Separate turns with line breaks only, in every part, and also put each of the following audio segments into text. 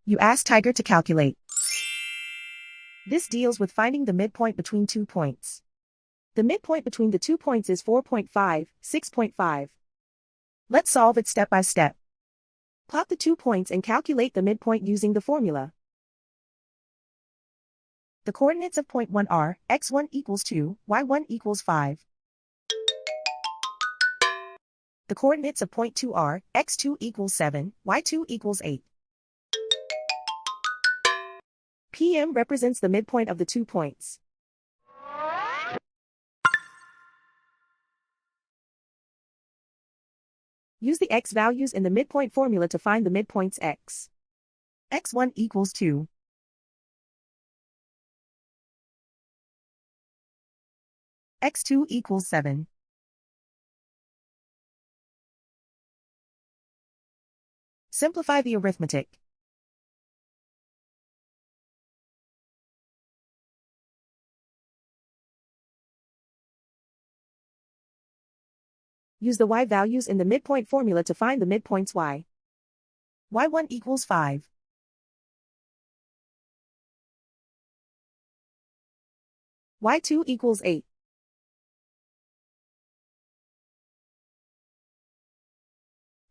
You ask Tiger to calculate. This deals with finding the midpoint between 2 points. The midpoint between the 2 points is 4.5, 6.5. Let's solve it step by step. Plot the 2 points and calculate the midpoint using the formula. The coordinates of point 1 are x1 equals 2, y1 equals 5. The coordinates of point 2 are x2 equals 7, y2 equals 8. PM represents the midpoint of the 2 points. Use the x values in the midpoint formula to find the midpoints x. x1 equals 2. x2 equals 7. Simplify the arithmetic. Use the y values in the midpoint formula to find the midpoints y. y1 equals 5. y2 equals 8.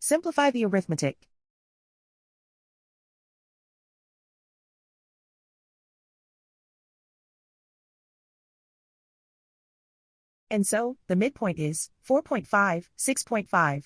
Simplify the arithmetic. And so, the midpoint is 4.5, 6.5.